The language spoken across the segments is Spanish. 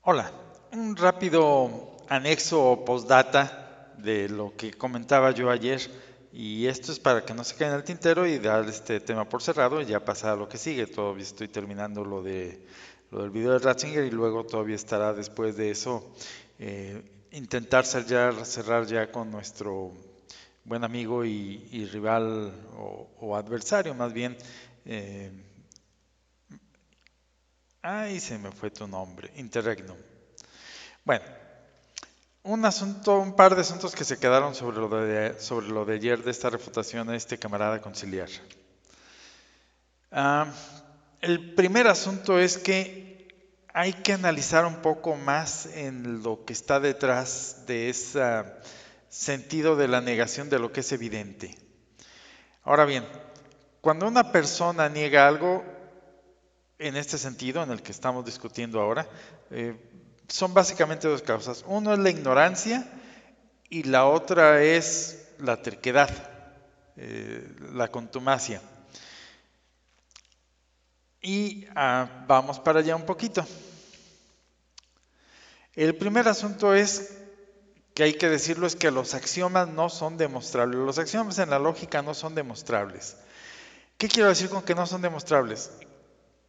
Hola, un rápido anexo o postdata de lo que comentaba yo ayer, y esto es para que no se caiga en el tintero y dar este tema por cerrado y ya pasar a lo que sigue. Todavía estoy terminando lo del video de Ratzinger y luego todavía estará después de eso intentar cerrar ya con nuestro buen amigo y rival o adversario más bien. eh, Ay, se me fue tu nombre, Interregnum. Bueno, un par de asuntos que se quedaron sobre lo de ayer de esta refutación a este camarada conciliar. Ah, el primer asunto es que hay que analizar un poco más en lo que está detrás de ese sentido de la negación de lo que es evidente. Ahora bien, cuando una persona niega algo, en este sentido, en el que estamos discutiendo ahora, eh, son básicamente dos causas. Uno es la ignorancia y la otra es la terquedad, la contumacia. Y vamos para allá un poquito. El primer asunto es que hay que decirlo, es que los axiomas no son demostrables. Los axiomas en la lógica no son demostrables. ¿Qué quiero decir con que no son demostrables?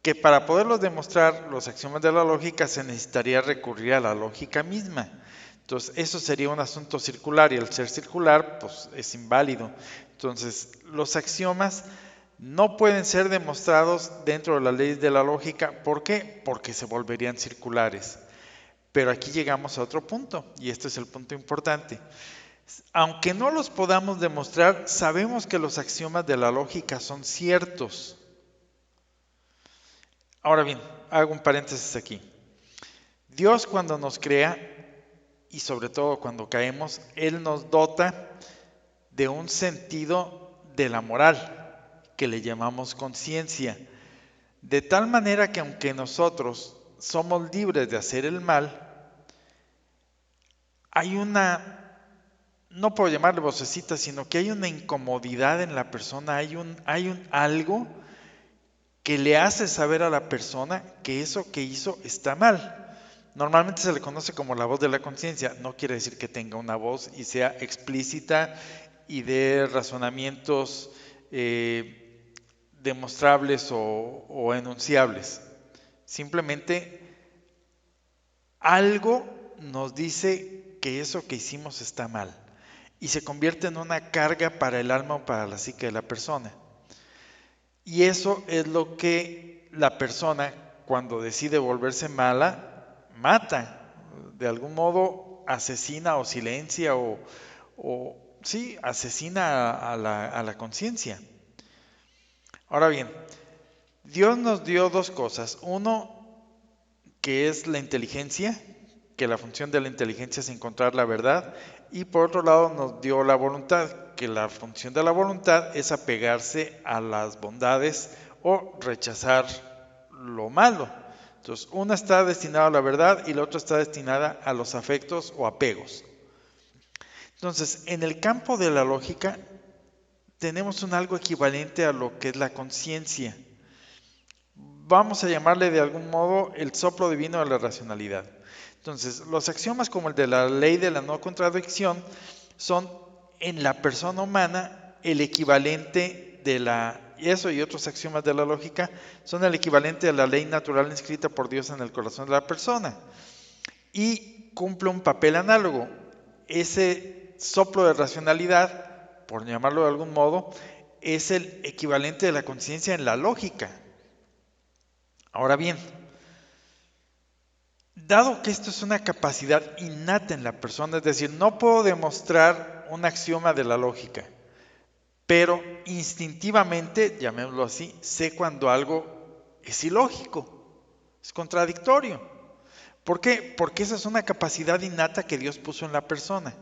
Que para poderlos demostrar los axiomas de la lógica se necesitaría recurrir a la lógica misma. Entonces, eso sería un asunto circular y al ser circular, pues es inválido. Entonces, los axiomas no pueden ser demostrados dentro de las leyes de la lógica. ¿Por qué? Porque se volverían circulares. Pero aquí llegamos a otro punto, y este es el punto importante. Aunque no los podamos demostrar, sabemos que los axiomas de la lógica son ciertos. Ahora bien, hago un paréntesis aquí. Dios cuando nos crea, y sobre todo cuando caemos, Él nos dota de un sentido de la moral, que le llamamos conciencia. De tal manera que aunque nosotros somos libres de hacer el mal, hay no puedo llamarle vocecita, sino que hay una incomodidad en la persona, hay un algo que le hace saber a la persona que eso que hizo está mal. Normalmente se le conoce como la voz de la conciencia. No quiere decir que tenga una voz y sea explícita y de razonamientos demostrables o enunciables. Simplemente algo nos dice que eso que hicimos está mal y se convierte en una carga para el alma o para la psique de la persona. Y eso es lo que la persona, cuando decide volverse mala, mata. De algún modo asesina o silencia o sí, asesina a la conciencia. Ahora bien, Dios nos dio dos cosas. Uno, que es la inteligencia, que la función de la inteligencia es encontrar la verdad. Y por otro lado nos dio la voluntad, que la función de la voluntad es apegarse a las bondades o rechazar lo malo. Entonces, una está destinada a la verdad y la otra está destinada a los afectos o apegos. Entonces, en el campo de la lógica tenemos un algo equivalente a lo que es la conciencia. Vamos a llamarle de algún modo el soplo divino de la racionalidad. Entonces, los axiomas como el de la ley de la no contradicción son en la persona humana el equivalente eso y otros axiomas de la lógica son el equivalente a la ley natural inscrita por Dios en el corazón de la persona y cumple un papel análogo. Ese soplo de racionalidad, por llamarlo de algún modo, es el equivalente de la conciencia en la lógica. Ahora bien, dado que esto es una capacidad innata en la persona, es decir, no puedo demostrar un axioma de la lógica, pero instintivamente, llamémoslo así, sé cuando algo es ilógico, es contradictorio. ¿Por qué? Porque esa es una capacidad innata que Dios puso en la persona.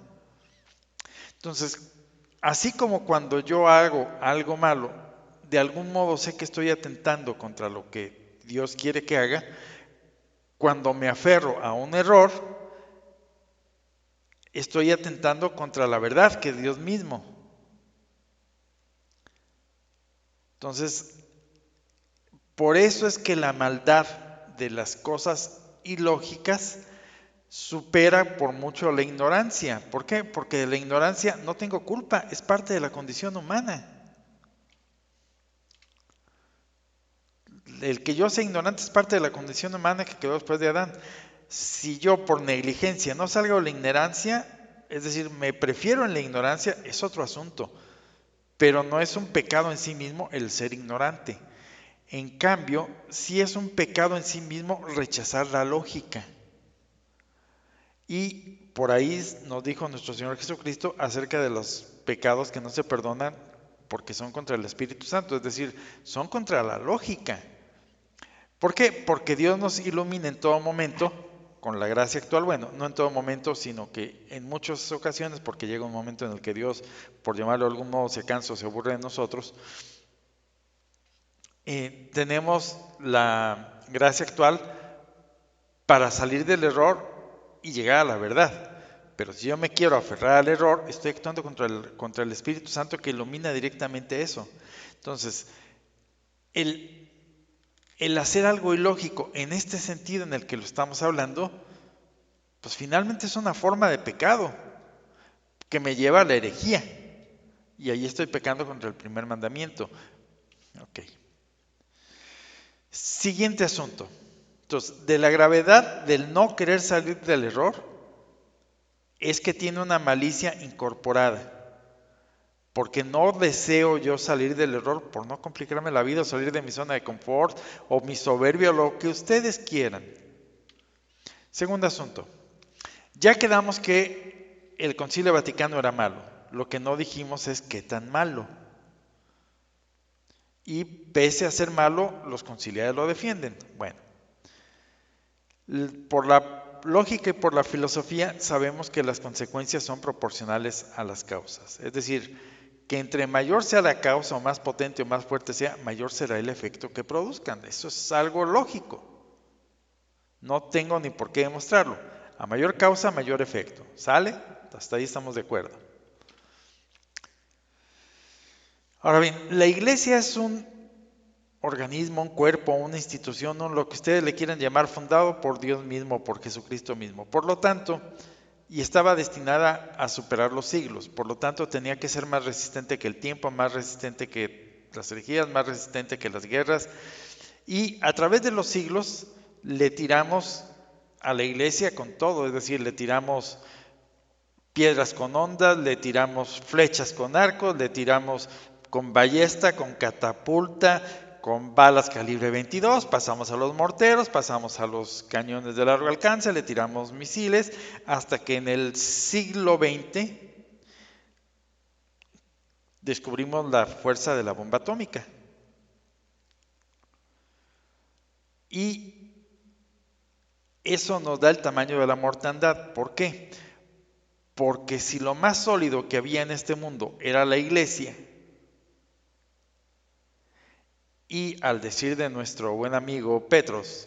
Entonces, así como cuando yo hago algo malo, de algún modo sé que estoy atentando contra lo que Dios quiere que haga, cuando me aferro a un error, estoy atentando contra la verdad, que es Dios mismo. Entonces, por eso es que la maldad de las cosas ilógicas supera por mucho la ignorancia. ¿Por qué? Porque de la ignorancia no tengo culpa, es parte de la condición humana. El que yo sea ignorante es parte de la condición humana que quedó después de Adán. Si yo por negligencia no salgo de la ignorancia, es decir, me prefiero en la ignorancia, es otro asunto. Pero no es un pecado en sí mismo el ser ignorante. En cambio, sí es un pecado en sí mismo rechazar la lógica. Y por ahí nos dijo nuestro Señor Jesucristo acerca de los pecados que no se perdonan porque son contra el Espíritu Santo, es decir, son contra la lógica. ¿Por qué? Porque Dios nos ilumina en todo momento con la gracia actual, bueno, no en todo momento, sino que en muchas ocasiones, porque llega un momento en el que Dios, por llamarlo de algún modo, se cansa o se aburre de nosotros, tenemos la gracia actual para salir del error y llegar a la verdad. Pero si yo me quiero aferrar al error, estoy actuando contra el Espíritu Santo que ilumina directamente eso. Entonces, el hacer algo ilógico en este sentido en el que lo estamos hablando, pues finalmente es una forma de pecado que me lleva a la herejía. Y ahí estoy pecando contra el primer mandamiento. Ok. Siguiente asunto. Entonces, de la gravedad del no querer salir del error, es que tiene una malicia incorporada. Porque no deseo yo salir del error por no complicarme la vida o salir de mi zona de confort o mi soberbia o lo que ustedes quieran. Segundo asunto. Ya quedamos que el Concilio Vaticano era malo. Lo que no dijimos es qué tan malo. Y pese a ser malo, los conciliares lo defienden. Bueno, por la lógica y por la filosofía sabemos que las consecuencias son proporcionales a las causas. Es decir, que entre mayor sea la causa o más potente o más fuerte sea, mayor será el efecto que produzcan. Eso es algo lógico. No tengo ni por qué demostrarlo. A mayor causa, mayor efecto. ¿Sale? Hasta ahí estamos de acuerdo. Ahora bien, la iglesia es un organismo, un cuerpo, una institución, lo que ustedes le quieran llamar, fundado por Dios mismo, por Jesucristo mismo. Por lo tanto, y estaba destinada a superar los siglos. Por lo tanto, tenía que ser más resistente que el tiempo, más resistente que las herejías, más resistente que las guerras. Y a través de los siglos le tiramos a la iglesia con todo, es decir, le tiramos piedras con ondas, le tiramos flechas con arcos, le tiramos con ballesta, con catapulta, con balas calibre 22, pasamos a los morteros, pasamos a los cañones de largo alcance, le tiramos misiles, hasta que en el siglo XX descubrimos la fuerza de la bomba atómica. Y eso nos da el tamaño de la mortandad. ¿Por qué? Porque si lo más sólido que había en este mundo era la iglesia, y al decir de nuestro buen amigo Petros,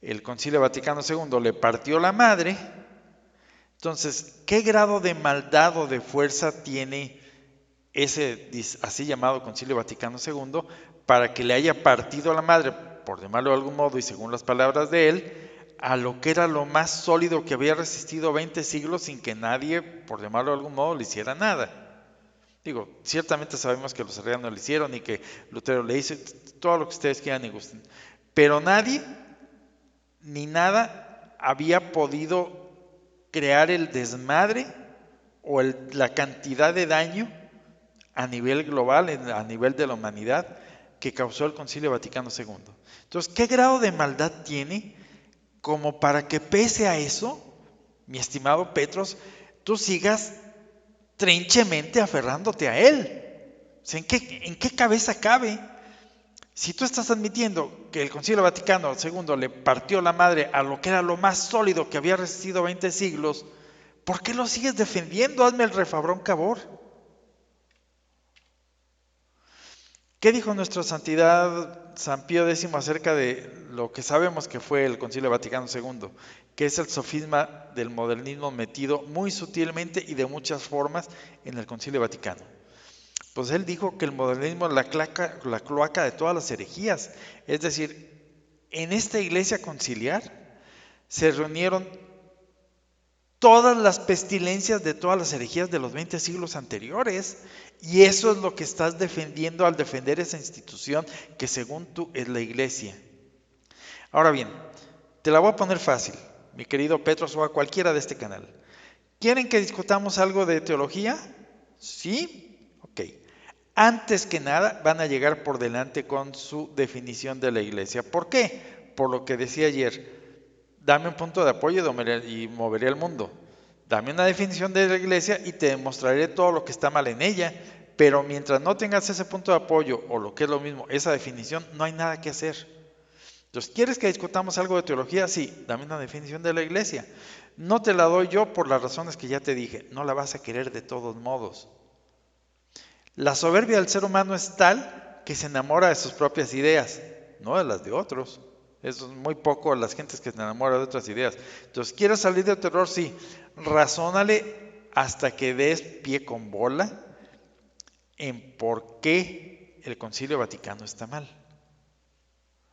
el Concilio Vaticano II le partió la madre, entonces, ¿qué grado de maldad o de fuerza tiene ese así llamado Concilio Vaticano II para que le haya partido la madre, por llamarlo de algún modo y según las palabras de él, a lo que era lo más sólido que había resistido 20 siglos sin que nadie, por llamarlo de algún modo, le hiciera nada? Digo, ciertamente sabemos que los arrianos lo hicieron y que Lutero le hizo todo lo que ustedes quieran y gusten, pero nadie ni nada había podido crear el desmadre o la cantidad de daño a nivel global, a nivel de la humanidad, que causó el Concilio Vaticano II. Entonces, ¿qué grado de maldad tiene como para que pese a eso, mi estimado Petros, tú sigas trinchemente aferrándote a él? O sea, ¿en qué cabeza cabe? Si tú estás admitiendo que el Concilio Vaticano II le partió la madre a lo que era lo más sólido que había resistido 20 siglos, ¿por qué lo sigues defendiendo? Hazme el refabrón cabor. ¿Qué dijo nuestra santidad San Pío X acerca de lo que sabemos que fue el Concilio Vaticano II? Que es el sofisma del modernismo metido muy sutilmente y de muchas formas en el Concilio Vaticano. Pues él dijo que el modernismo es la cloaca de todas las herejías. Es decir, en esta iglesia conciliar se reunieron todas las pestilencias de todas las herejías de los 20 siglos anteriores. Y eso es lo que estás defendiendo al defender esa institución que según tú es la iglesia. Ahora bien, te la voy a poner fácil, mi querido Petros o a cualquiera de este canal. ¿Quieren que discutamos algo de teología? ¿Sí? Ok. Antes que nada van a llegar por delante con su definición de la iglesia. ¿Por qué? Por lo que decía ayer. Dame un punto de apoyo y moveré el mundo. Dame una definición de la iglesia y te demostraré todo lo que está mal en ella. Pero mientras no tengas ese punto de apoyo, o lo que es lo mismo, esa definición, no hay nada que hacer. Entonces, ¿quieres que discutamos algo de teología? Sí, dame una definición de la iglesia. No te la doy yo por las razones que ya te dije. No la vas a querer de todos modos. La soberbia del ser humano es tal que se enamora de sus propias ideas, no de las de otros. Es muy poco las gentes que se enamoran de otras ideas. Entonces, ¿quieres salir del terror? Sí. Razónale hasta que des pie con bola en por qué el Concilio Vaticano está mal.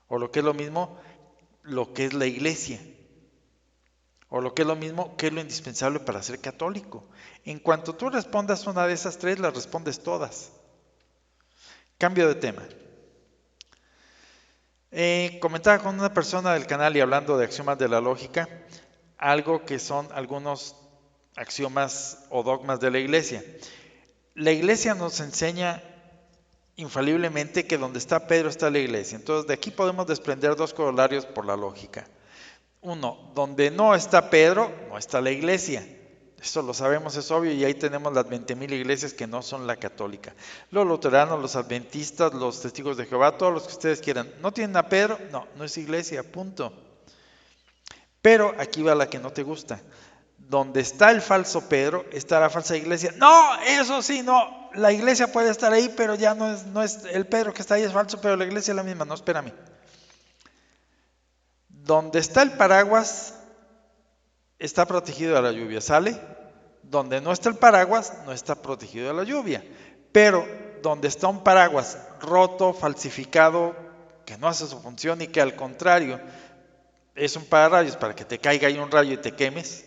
O lo que es lo mismo, lo que es la iglesia. O lo que es lo mismo, qué es lo indispensable para ser católico. En cuanto tú respondas una de esas tres, las respondes todas. Cambio de tema. Comentaba con una persona del canal y hablando de axiomas de la lógica, algo que son algunos axiomas o dogmas de la iglesia. La iglesia nos enseña infaliblemente que donde está Pedro está la iglesia. Entonces de aquí podemos desprender dos corolarios por la lógica. Uno, donde no está Pedro, no está la iglesia. Eso lo sabemos, es obvio, y ahí tenemos las 20,000 iglesias que no son la católica. Los luteranos, los adventistas, los testigos de Jehová, todos los que ustedes quieran. ¿No tienen a Pedro? No, no es iglesia, punto. Pero aquí va la que no te gusta. Donde está el falso Pedro, está la falsa iglesia. No, eso sí, no. La iglesia puede estar ahí, pero ya no es el Pedro que está ahí es falso, pero la iglesia es la misma. No, espérame. Donde está el paraguas, está protegido de la lluvia, ¿sale? Donde no está el paraguas, no está protegido de la lluvia. Pero donde está un paraguas roto, falsificado, que no hace su función y que al contrario es un pararrayos para que te caiga ahí un rayo y te quemes.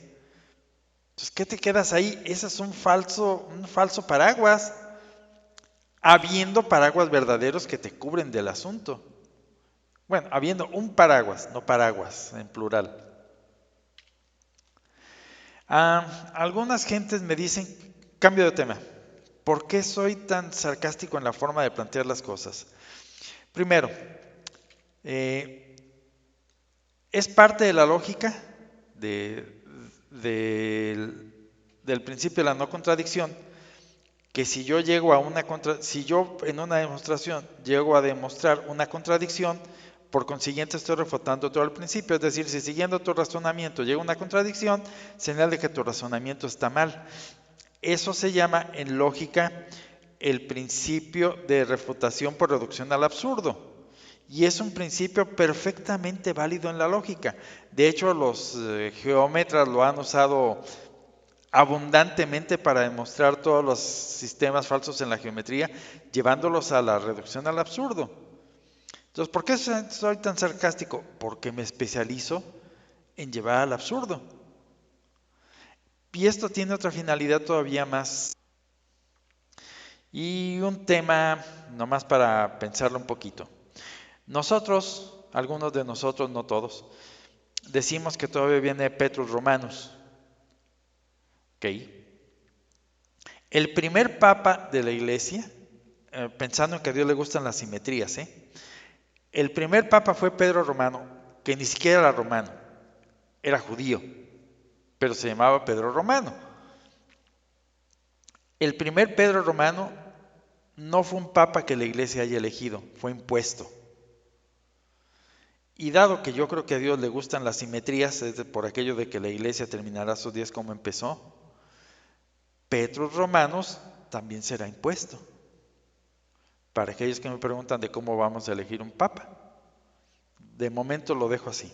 Entonces, ¿qué te quedas ahí? Ese es un falso paraguas, habiendo paraguas verdaderos que te cubren del asunto. Bueno, habiendo un paraguas, no paraguas en plural. Algunas gentes me dicen, cambio de tema, ¿por qué soy tan sarcástico en la forma de plantear las cosas? Primero, es parte de la lógica del principio de la no contradicción, que si yo en una demostración llego a demostrar una contradicción, por consiguiente estoy refutando todo el principio. Es decir, si siguiendo tu razonamiento llega una contradicción, señal de que tu razonamiento está mal. Eso se llama en lógica el principio de refutación por reducción al absurdo. Y es un principio perfectamente válido en la lógica. De hecho, los geómetras lo han usado abundantemente para demostrar todos los sistemas falsos en la geometría, llevándolos a la reducción al absurdo. Entonces, ¿por qué soy tan sarcástico? Porque me especializo en llevar al absurdo. Y esto tiene otra finalidad todavía más. Y un tema, nomás para pensarlo un poquito. Nosotros, algunos de nosotros, no todos, decimos que todavía viene Petrus Romanus. ¿Ok? El primer papa de la iglesia, pensando en que a Dios le gustan las simetrías, el primer papa fue Pedro Romano, que ni siquiera era romano, era judío, pero se llamaba Pedro Romano. El primer Pedro Romano no fue un papa que la iglesia haya elegido, fue impuesto. Y dado que yo creo que a Dios le gustan las simetrías, es por aquello de que la iglesia terminará sus días como empezó, Petrus Romanos también será impuesto. Para aquellos que me preguntan de cómo vamos a elegir un papa. De momento lo dejo así.